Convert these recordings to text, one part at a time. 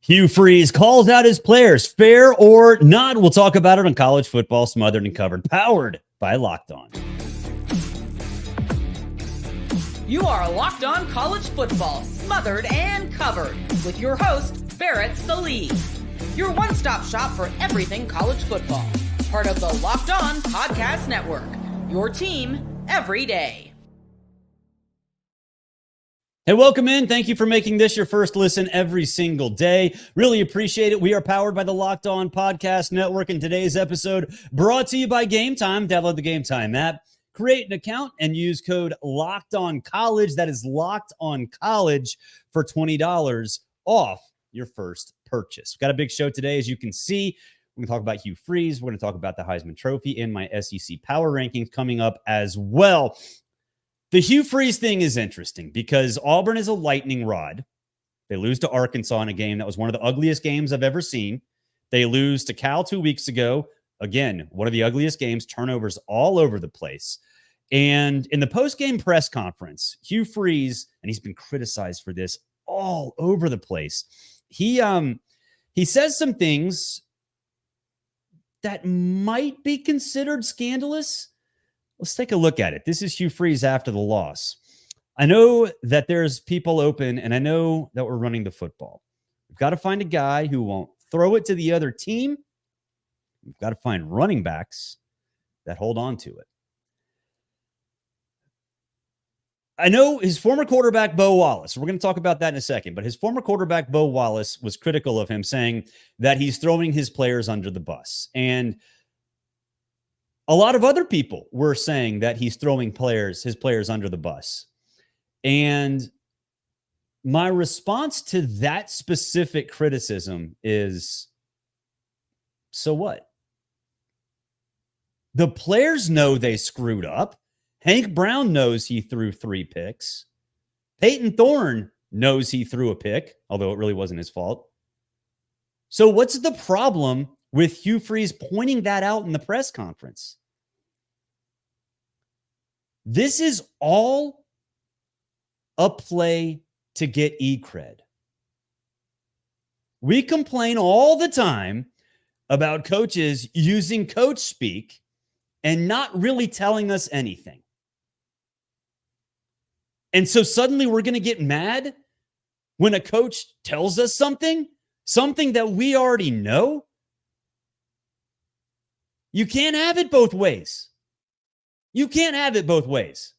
Hugh Freeze calls out his players, fair or not. We'll talk about it on College Football Smothered and Covered, powered by Locked On. You are Locked On College Football Smothered and Covered with your host, Barrett Sallee. Your one-stop shop for everything college football. Part of the Locked On Podcast Network. Your team every day. Hey, welcome in. Thank you for making this your first listen every single day. Really appreciate it. We are powered by the Locked On Podcast Network, and today's episode brought to you by Game Time. Download the Game Time app, create an account, and use code LOCKEDONCollege. That is Locked On College for $20 off your first purchase. We've got a big show today, as you can see. We're going to talk about Hugh Freeze. We're going to talk about the Heisman Trophy and my SEC Power Rankings coming up as well. The Hugh Freeze thing is interesting because Auburn is a lightning rod. They lose to Arkansas in a game that was one of the ugliest games I've ever seen. They lose to Cal 2 weeks ago. Again, one of the ugliest games, turnovers all over the place. And in the post-game press conference, Hugh Freeze, and he's been criticized for this all over the place, he says some things that might be considered scandalous. Let's take a look at it. This is Hugh Freeze after the loss. I know that there's people open, and I know that we're running the football. We've got to find a guy who won't throw it to the other team. We've got to find running backs that hold on to it. I know his former quarterback, Bo Wallace, we're going to talk about that in a second, but his former quarterback, Bo Wallace, was critical of him, saying that he's throwing his players under the bus. And a lot of other people were saying that he's throwing his players under the bus. And my response to that specific criticism is, so what? The players know they screwed up. Hank Brown knows he threw 3 picks. Peyton Thorne knows he threw a pick, although it really wasn't his fault. So what's the problem with Hugh Freeze pointing that out in the press conference? This is all a play to get e-cred. We complain all the time about coaches using coach speak and not really telling us anything. And so suddenly we're going to get mad when a coach tells us something that we already know. You can't have it both ways. You can't have it both ways.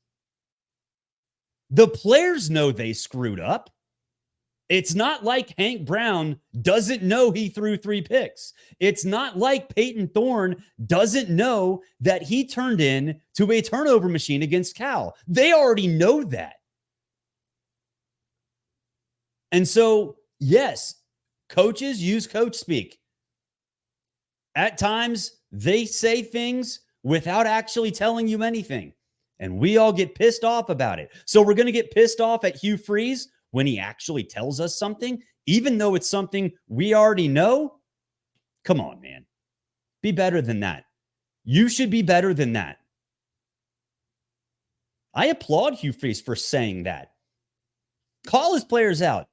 The players know they screwed up. It's not like Hank Brown doesn't know he threw 3 picks. It's not like Peyton Thorne doesn't know that he turned in to a turnover machine against Cal. They already know that. And so, yes, coaches use coach speak. At times, they say things without actually telling you anything. And we all get pissed off about it. So we're going to get pissed off at Hugh Freeze when he actually tells us something, even though it's something we already know. Come on, man. Be better than that. You should be better than that. I applaud Hugh Freeze for saying that. Call his players out.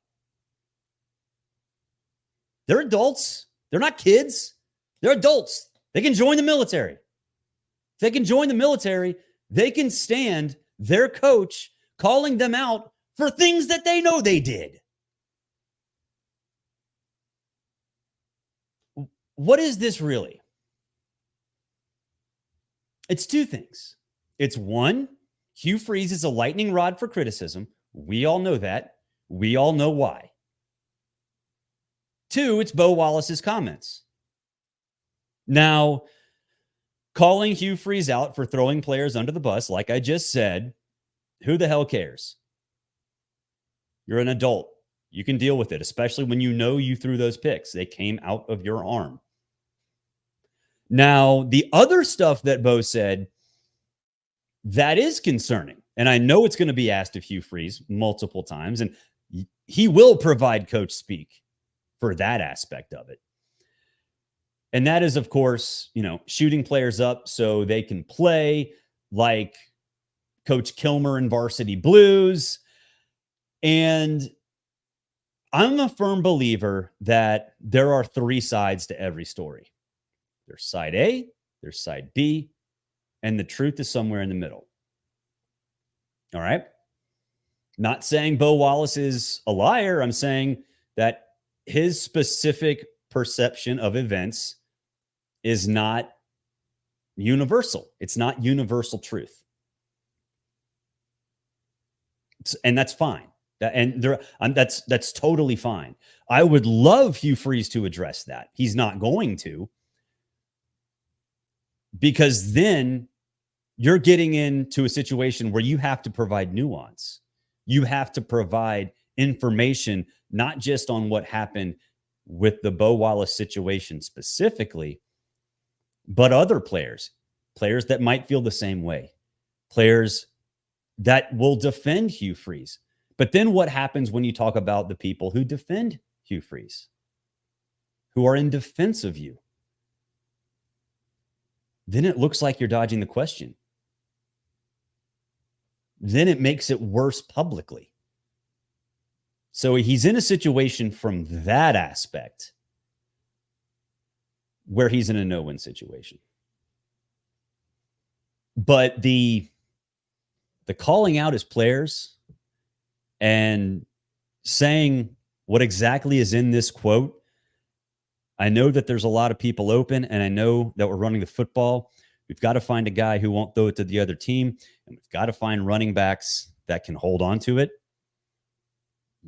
They're adults. They're not kids. They're adults. They can join the military. If they can join the military, they can stand their coach calling them out for things that they know they did. What is this really? It's 2 things. It's 1, Hugh Freeze is a lightning rod for criticism. We all know that. We all know why. 2, it's Bo Wallace's comments. Now, calling Hugh Freeze out for throwing players under the bus, like I just said, who the hell cares? You're an adult. You can deal with it, especially when you know you threw those picks. They came out of your arm. Now, the other stuff that Bo said, that is concerning. And I know it's going to be asked of Hugh Freeze multiple times, and he will provide coach speak for that aspect of it. And that is, of course, shooting players up so they can play like Coach Kilmer in Varsity Blues. And I'm a firm believer that there are three sides to every story. There's side A, there's side B, and the truth is somewhere in the middle. All right? Not saying Bo Wallace is a liar. I'm saying that his specific perception of events is not universal. It's not universal truth. And that's fine. That's totally fine. I would love Hugh Freeze to address that. He's not going to, because then you're getting into a situation where you have to provide nuance. You have to provide information, not just on what happened with the Bo Wallace situation specifically, but other players that might feel the same way, players that will defend Hugh Freeze. But then what happens when you talk about the people who defend Hugh Freeze, who are in defense of you? Then it looks like you're dodging the question. Then it makes it worse publicly. So he's in a situation from that aspect where he's in a no-win situation. But the calling out his players and saying what exactly is in this quote, I know that there's a lot of people open, and I know that we're running the football. We've got to find a guy who won't throw it to the other team, and we've got to find running backs that can hold on to it.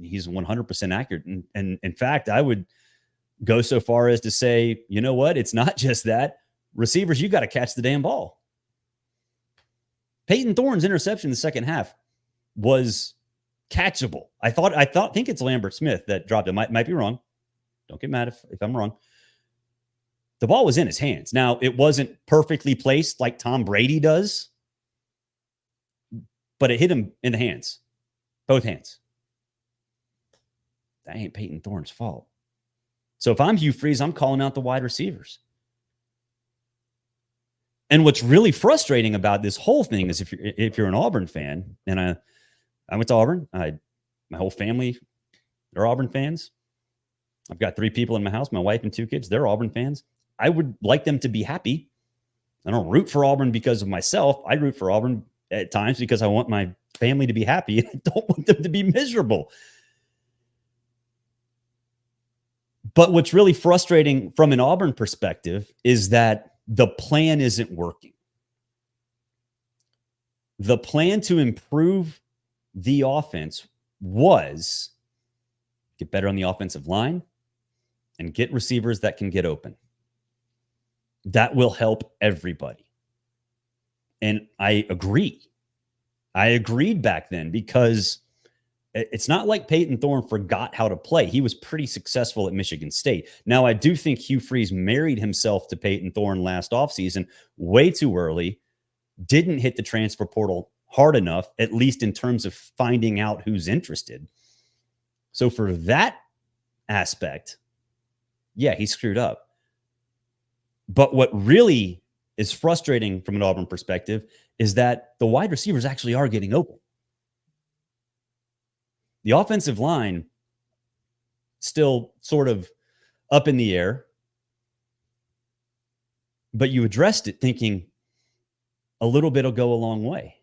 He's 100% accurate. And in fact, I would go so far as to say, you know what? It's not just that. Receivers, you got to catch the damn ball. Peyton Thorne's interception in the second half was catchable. I think it's Lambert Smith that dropped it. Might be wrong. Don't get mad if I'm wrong. The ball was in his hands. Now, it wasn't perfectly placed like Tom Brady does, but it hit him in the hands, both hands. That ain't Peyton Thorne's fault. So if I'm Hugh Freeze, I'm calling out the wide receivers. And what's really frustrating about this whole thing is if you're an Auburn fan, and I went to Auburn, my whole family, they're Auburn fans. I've got 3 people in my house, my wife and 2 kids, they're Auburn fans. I would like them to be happy. I don't root for Auburn because of myself. I root for Auburn at times because I want my family to be happy. I don't want them to be miserable. But what's really frustrating from an Auburn perspective is that the plan isn't working. The plan to improve the offense was get better on the offensive line and get receivers that can get open. That will help everybody. And I agree. I agreed back then because it's not like Peyton Thorne forgot how to play. He was pretty successful at Michigan State. Now, I do think Hugh Freeze married himself to Peyton Thorne last offseason way too early, didn't hit the transfer portal hard enough, at least in terms of finding out who's interested. So for that aspect, yeah, he screwed up. But what really is frustrating from an Auburn perspective is that the wide receivers actually are getting open. The offensive line still sort of up in the air, but you addressed it thinking a little bit will go a long way.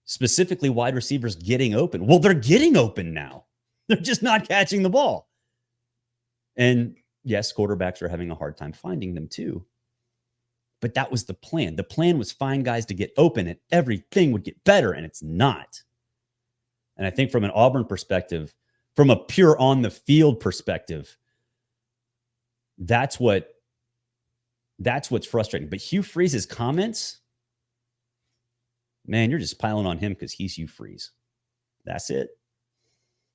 Specifically, wide receivers getting open. Well, they're getting open now. They're just not catching the ball. And yes, quarterbacks are having a hard time finding them too. But that was the plan. The plan was find guys to get open and everything would get better, and it's not. And I think from an Auburn perspective, from a pure on the field perspective, that's what's frustrating. But Hugh Freeze's comments, man, you're just piling on him because he's Hugh Freeze. That's it.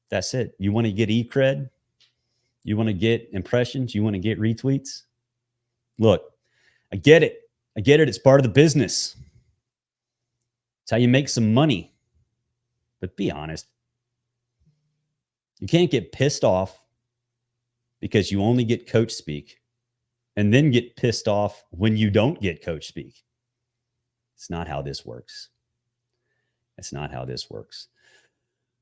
That's it. You want to get e-cred? You want to get impressions? You want to get retweets? Look, I get it. I get it. It's part of the business. It's how you make some money. But be honest. You can't get pissed off because you only get coach speak and then get pissed off when you don't get coach speak. It's not how this works. It's not how this works.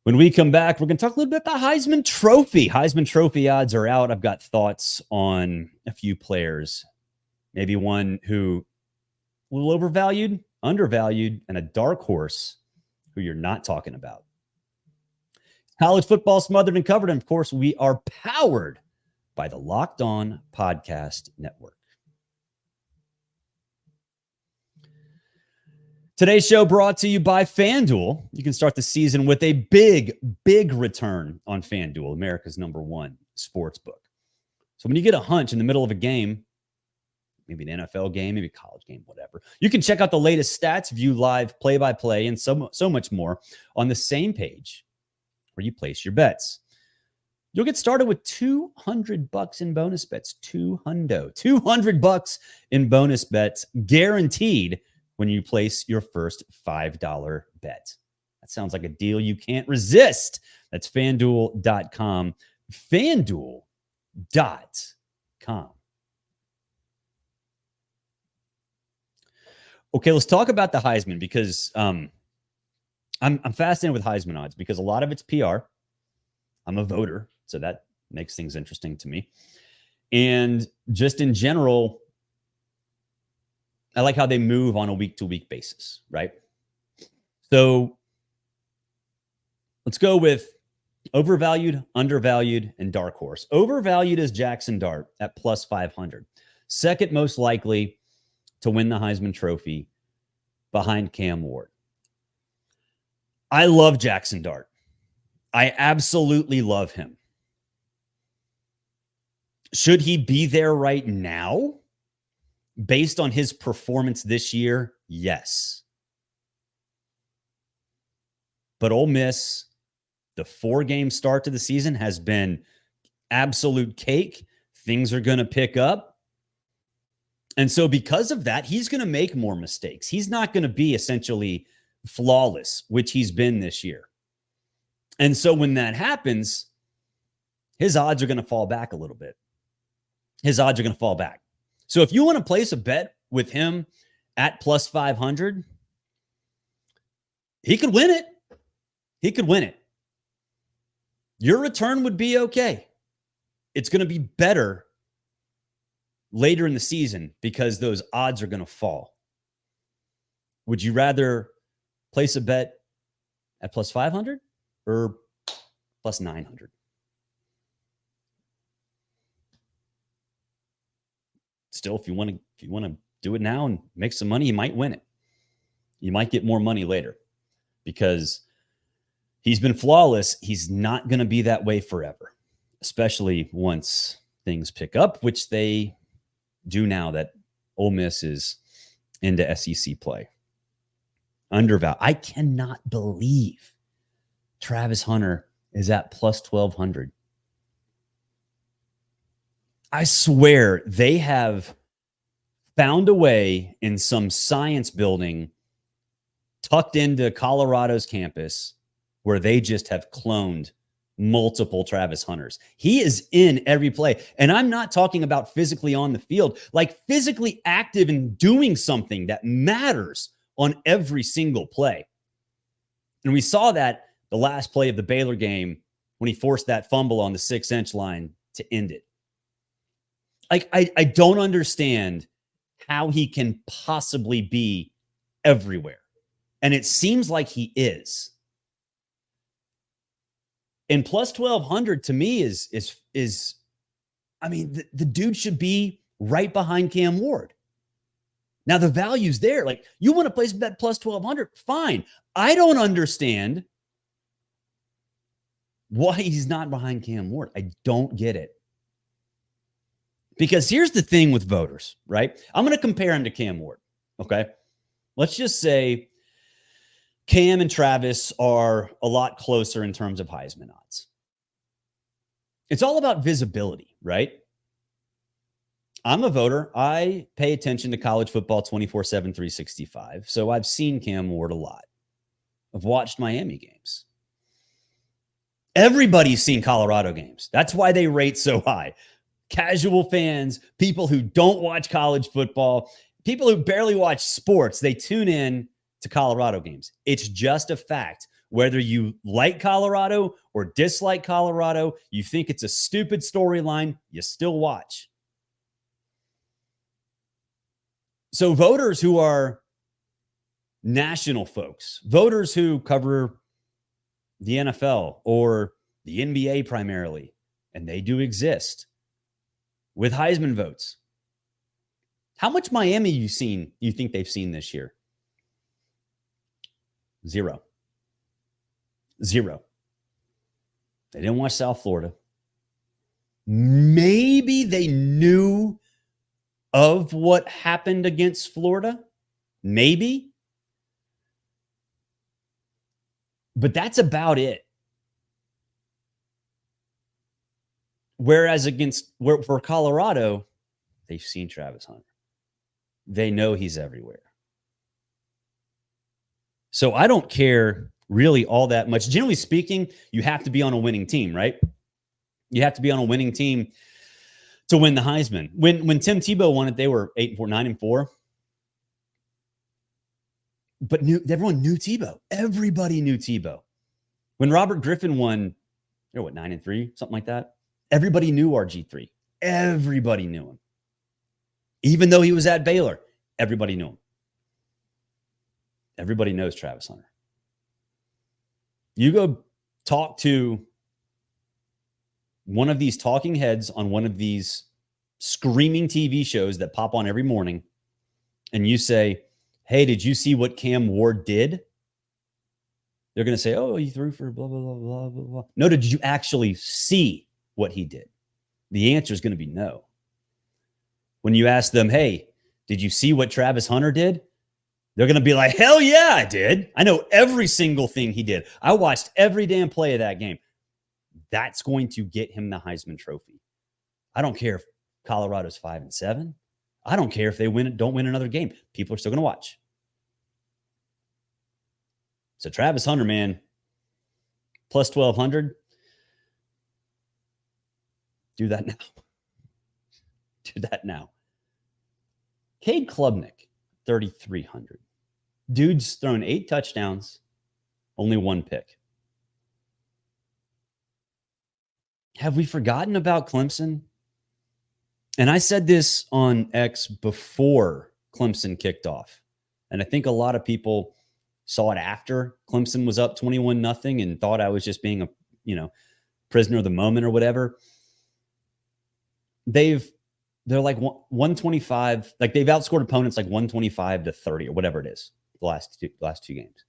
When we come back, we're going to talk a little bit about the Heisman Trophy. Heisman Trophy odds are out. I've got thoughts on a few players, maybe one who a little overvalued, undervalued, and a dark horse who you're not talking about. College football smothered and covered. And of course, we are powered by the Locked On Podcast Network. Today's show brought to you by FanDuel. You can start the season with a big return on FanDuel, America's #1 sports book. So when you get a hunch in the middle of a game, maybe an NFL game, maybe a college game, whatever, you can check out the latest stats, view live play-by-play, and so much more on the same page where you place your bets. You'll get started with $200 in bonus bets. $200 in bonus bets guaranteed when you place your first $5 bet. That sounds like a deal you can't resist. That's FanDuel.com. FanDuel.com. Okay, let's talk about the Heisman because I'm fascinated with Heisman odds because a lot of it's PR. I'm a voter, so that makes things interesting to me. And just in general, I like how they move on a week-to-week basis, right? So let's go with overvalued, undervalued, and dark horse. Overvalued is Jaxson Dart at plus 500. Second most likely to win the Heisman Trophy behind Cam Ward. I love Jaxson Dart. I absolutely love him. Should he be there right now? Based on his performance this year, yes. But Ole Miss, the 4-game start to the season has been absolute cake. Things are going to pick up. And so because of that, he's going to make more mistakes. He's not going to be essentially flawless, which he's been this year. And so when that happens, his odds are going to fall back a little bit. His odds are going to fall back. So if you want to place a bet with him at plus 500, he could win it. He could win it. Your return would be okay. It's going to be better later in the season because those odds are going to fall. Would you rather place a bet at plus 500 or plus 900? Still, if you want to do it now and make some money, you might win it. You might get more money later because he's been flawless. He's not going to be that way forever, especially once things pick up, which they do now that Ole Miss is into SEC play. Undervalued. I cannot believe Travis Hunter is at plus 1,200. I swear they have found a way in some science building tucked into Colorado's campus where they just have cloned multiple Travis Hunters. He is in every play. And I'm not talking about physically on the field, like physically active and doing something that matters on every single play. And we saw that the last play of the Baylor game when he forced that fumble on the 6-inch line to end it. Like, I don't understand how he can possibly be everywhere. And it seems like he is. And plus 1,200 to me is I mean, the dude should be right behind Cam Ward. Now the value's there. Like, you want to place bet plus 1,200? Fine. I don't understand why he's not behind Cam Ward. I don't get it. Because here's the thing with voters, right? I'm going to compare him to Cam Ward, okay? Let's just say Cam and Travis are a lot closer in terms of Heisman odds. It's all about visibility, right? I'm a voter. I pay attention to college football 24/7, 365. So I've seen Cam Ward a lot. I've watched Miami games. Everybody's seen Colorado games. That's why they rate so high. Casual fans, people who don't watch college football, people who barely watch sports, they tune in to Colorado games. It's just a fact. Whether you like Colorado or dislike Colorado, you think it's a stupid storyline, you still watch. So voters who are national folks, voters who cover the NFL or the NBA primarily, and they do exist, with Heisman votes. How much Miami you think they've seen this year? Zero. They didn't watch South Florida. Maybe they knew of what happened against Florida. Maybe. But that's about it. Whereas for Colorado, they've seen Travis Hunter. They know he's everywhere. So I don't care really all that much. Generally speaking, you have to be on a winning team, right? You have to be on a winning team to win the Heisman. When Tim Tebow won it, they were 8-4, 9-4. But everyone knew Tebow. Everybody knew Tebow. When Robert Griffin won, 9-3, something like that. Everybody knew RG3. Everybody knew him. Even though he was at Baylor, everybody knew him. Everybody knows Travis Hunter. You go talk to one of these talking heads on one of these screaming TV shows that pop on every morning, and you say, hey, did you see what Cam Ward did? They're going to say, oh, he threw for blah, blah, blah, blah, blah, blah. No, did you actually see what he did? The answer is going to be no. When you ask them, hey, did you see what Travis Hunter did? They're going to be like, hell yeah, I did. I know every single thing he did. I watched every damn play of that game. That's going to get him the Heisman Trophy. I don't care if Colorado's 5-7. I don't care if they don't win another game. People are still going to watch. So Travis Hunter, man, plus 1,200. Do that now. Do that now. Cade Klubnik, 3,300. Dude's thrown 8 touchdowns, only 1 pick. Have we forgotten about Clemson? And I said this on X before Clemson kicked off. And I think a lot of people saw it after Clemson was up 21-0 and thought I was just being a, prisoner of the moment or whatever. They're like 125, like they've outscored opponents like 125-30 or whatever it is the last two games.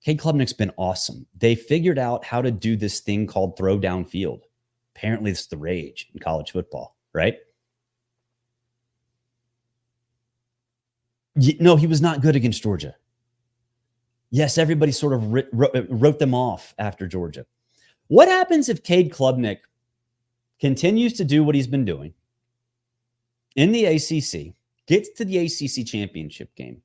Cade Klubnik's been awesome. They figured out how to do this thing called throw downfield. Apparently it's the rage in college football, right? No, he was not good against Georgia. Yes, everybody sort of wrote them off after Georgia. What happens if Cade Klubnik continues to do what he's been doing in the ACC, gets to the ACC championship game,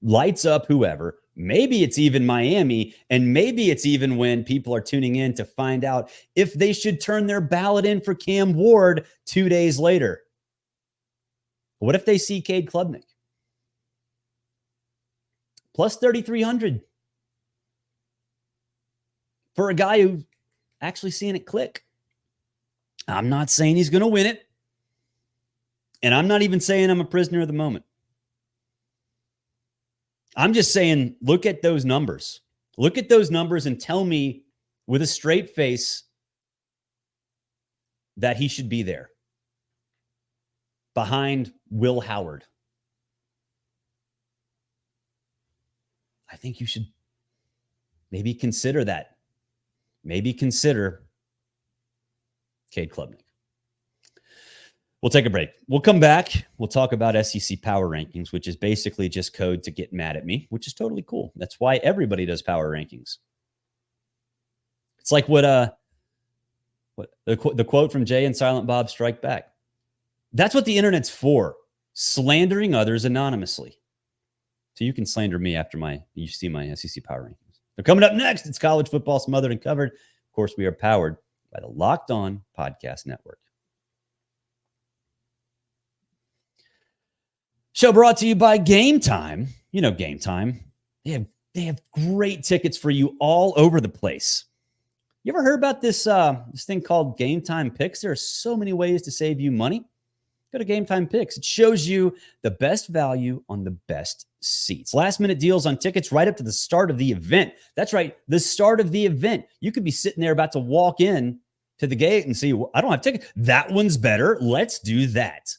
lights up whoever, maybe it's even Miami, and maybe it's even when people are tuning in to find out if they should turn their ballot in for Cam Ward 2 days later? What if they see Cade Klubnik? Plus 3,300 for a guy who's actually seeing it click. I'm not saying he's going to win it. And I'm not even saying I'm a prisoner of the moment. I'm just saying, look at those numbers. Look at those numbers and tell me with a straight face that he should be there behind Will Howard. I think you should maybe consider that. Maybe consider Cade Klubnik. We'll take a break. We'll come back. We'll talk about SEC power rankings, which is basically just code to get mad at me, which is totally cool. That's why everybody does power rankings. It's like what the quote from Jay and Silent Bob Strike Back. That's what the internet's for, slandering others anonymously. So you can slander me after you see my SEC power rankings. They're coming up next. It's college football smothered and covered. Of course, we are powered by the Locked On Podcast Network. Show brought to you by Game Time. You know Game Time. They have They have great tickets for you all over the place. You ever heard about this thing called Game Time Picks? There are so many ways to save you money. Go to Game Time Picks. It shows you the best value on the best seats. Last minute deals on tickets right up to the start of the event. That's right, the start of the event. You could be sitting there about to walk in to the gate and see, well, I don't have tickets. That one's better. Let's do that.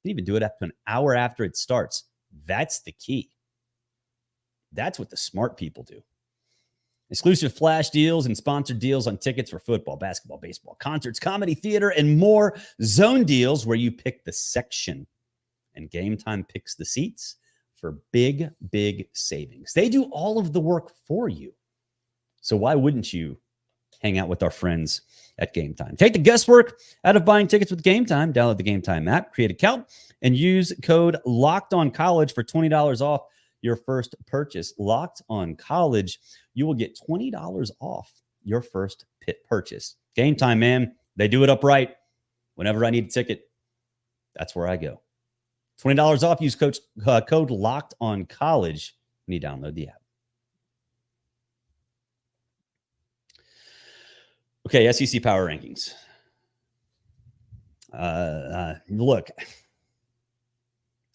You can even do it up to an hour after it starts. That's the key. That's what the smart people do. Exclusive flash deals and sponsored deals on tickets for football, basketball, baseball, concerts, comedy, theater, and more. Zone deals where you pick the section and Game Time picks the seats for big, big savings. They do all of the work for you. So why wouldn't you hang out with our friends at Game Time? Take the guesswork out of buying tickets with Game Time. Download the Game Time app, create an account, and use code LOCKEDONCollege for $20 off your first purchase. Locked On College, you will get $20 off your first purchase. Game Time, man, they do it upright. Whenever I need a ticket, that's where I go. $20 off. Use code Locked On College when you download the app. Okay, SEC Power Rankings. Look,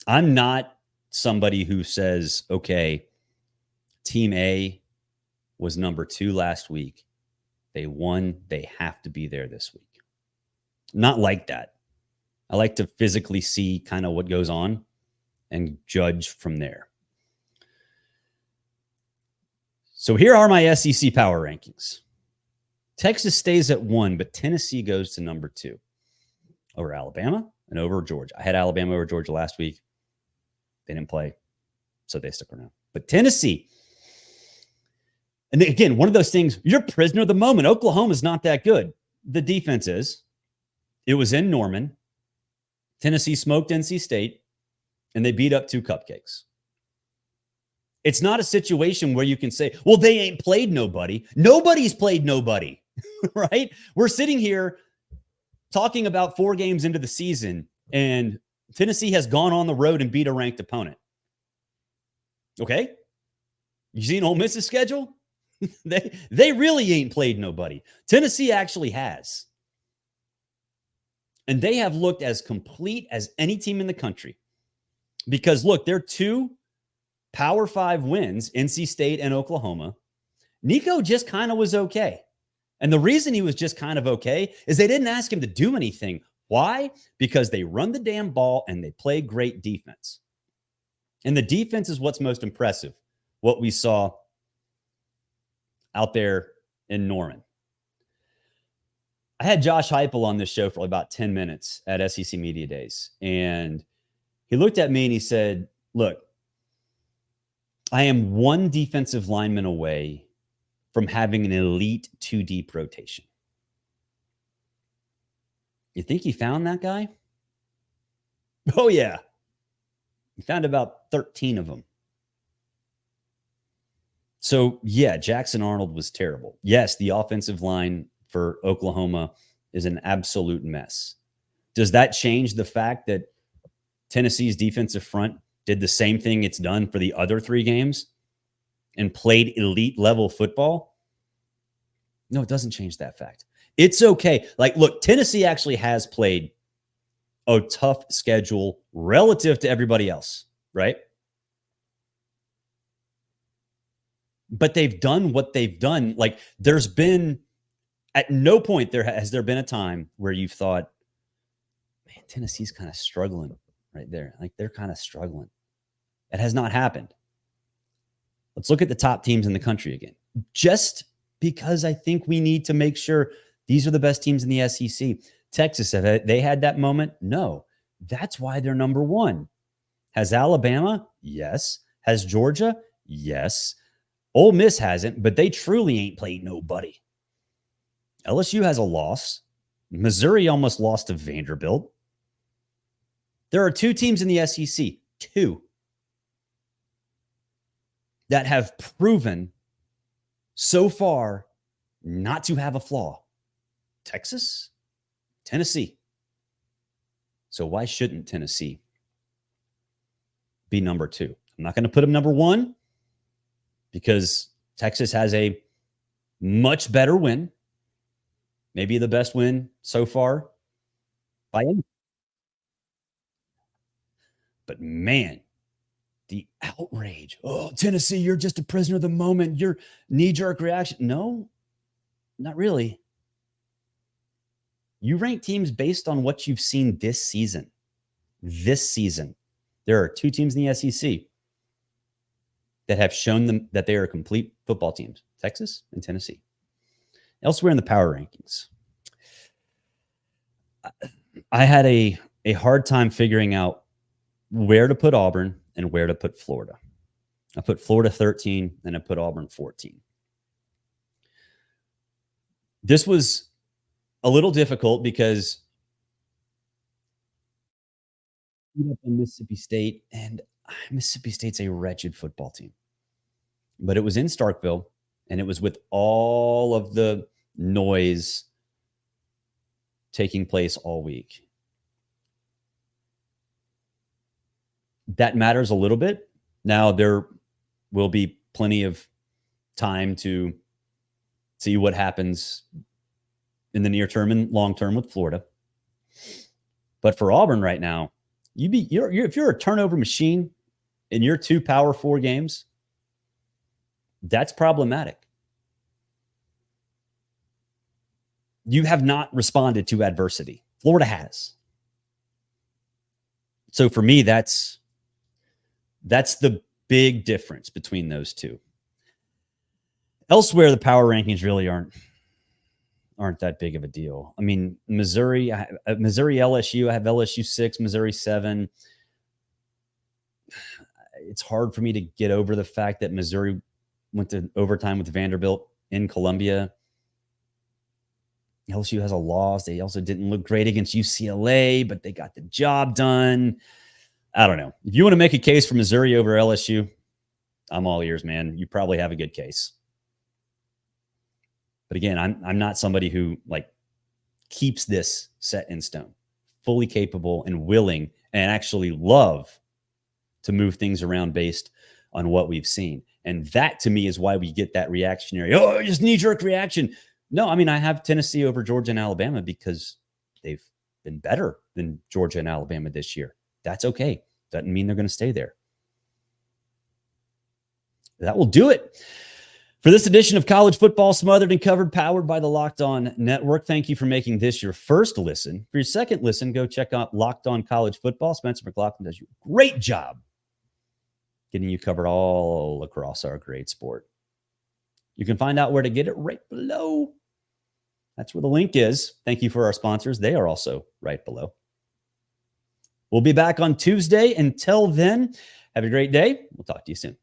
I'm not somebody who says, okay, Team A was number 2 last week. They won. They have to be there this week. Not like that. I like to physically see kind of what goes on and judge from there. So here are my SEC Power Rankings. Texas stays at 1, but Tennessee goes to number 2 over Alabama and over Georgia. I had Alabama over Georgia last week. They didn't play, so they stuck around. But Tennessee, and again, one of those things, you're prisoner of the moment. Oklahoma's not that good. The defense is. It was in Norman. Tennessee smoked NC State, and they beat up 2 cupcakes. It's not a situation where you can say, well, they ain't played nobody. Nobody's played nobody, right? We're sitting here talking about 4 games into the season, and Tennessee has gone on the road and beat a ranked opponent. Okay? You seen Ole Miss's schedule? They really ain't played nobody. Tennessee actually has. And they have looked as complete as any team in the country. Because, look, they're 2 Power 5 wins, NC State and Oklahoma. Nico just kind of was okay. And the reason he was just kind of okay is they didn't ask him to do anything. Why? Because they run the damn ball and they play great defense. And the defense is what's most impressive, what we saw out there in Norman. I had Josh Heupel on this show for about 10 minutes at SEC Media Days. And he looked at me and he said, look, I am 1 defensive lineman away from having an elite 2 deep rotation. You think he found that guy? Oh, yeah. He found about 13 of them. So, yeah, Jackson Arnold was terrible. Yes, the offensive line for Oklahoma is an absolute mess. Does that change the fact that Tennessee's defensive front did the same thing it's done for the other 3 games and played elite level football? No, it doesn't change that fact. It's okay. Like, look, Tennessee actually has played a tough schedule relative to everybody else, right? But they've done what they've done. Like, there's been, at no point has there been a time where you've thought, man, Tennessee's kind of struggling right there. Like, they're kind of struggling. It has not happened. Let's look at the top teams in the country again. Just because I think we need to make sure these are the best teams in the SEC. Texas, have they had that moment? No. That's why they're number 1. Has Alabama? Yes. Has Georgia? Yes. Ole Miss hasn't, but they truly ain't played nobody. LSU has a loss. Missouri almost lost to Vanderbilt. There are 2 teams in the SEC, 2, that have proven so far not to have a flaw. Texas, Tennessee. So why shouldn't Tennessee be number 2? I'm not going to put them number 1 because Texas has a much better win, maybe the best win so far by any. But man, the outrage. Oh, Tennessee, you're just a prisoner of the moment. Your knee-jerk reaction. No, not really. You rank teams based on what you've seen this season. This season, there are 2 teams in the SEC that have shown them that they are complete football teams, Texas and Tennessee. Elsewhere in the power rankings, I had a hard time figuring out where to put Auburn and where to put Florida. I put Florida 13 and I put Auburn 14. This was a little difficult because up in Mississippi State, and Mississippi State's a wretched football team. But it was in Starkville, and it was with all of the noise taking place all week. That matters a little bit. Now, there will be plenty of time to see what happens in the near term and long term with Florida. But for Auburn right now, if you're a turnover machine in your 2 Power 4 games, that's problematic. You have not responded to adversity. Florida has. So for me, that's the big difference between those two. Elsewhere, the power rankings really aren't that big of a deal. I mean, Missouri, LSU, I have LSU 6, Missouri 7. It's hard for me to get over the fact that Missouri went to overtime with Vanderbilt in Columbia. LSU has a loss. They also didn't look great against UCLA, but they got the job done. I don't know. If you want to make a case for Missouri over LSU, I'm all ears, man. You probably have a good case. But again, I'm not somebody who keeps this set in stone. Fully capable and willing and actually love to move things around based on what we've seen. And that to me is why we get that reactionary, just knee-jerk reaction. No, I mean, I have Tennessee over Georgia and Alabama because they've been better than Georgia and Alabama this year. That's okay. Doesn't mean they're going to stay there. That will do it for this edition of College Football Smothered and Covered, powered by the Locked On Network. Thank you for making this your first listen. For your second listen, go check out Locked On College Football. Spencer McLaughlin does a great job getting you covered all across our great sport. You can find out where to get it right below. That's where the link is. Thank you for our sponsors. They are also right below. We'll be back on Tuesday. Until then, have a great day. We'll talk to you soon.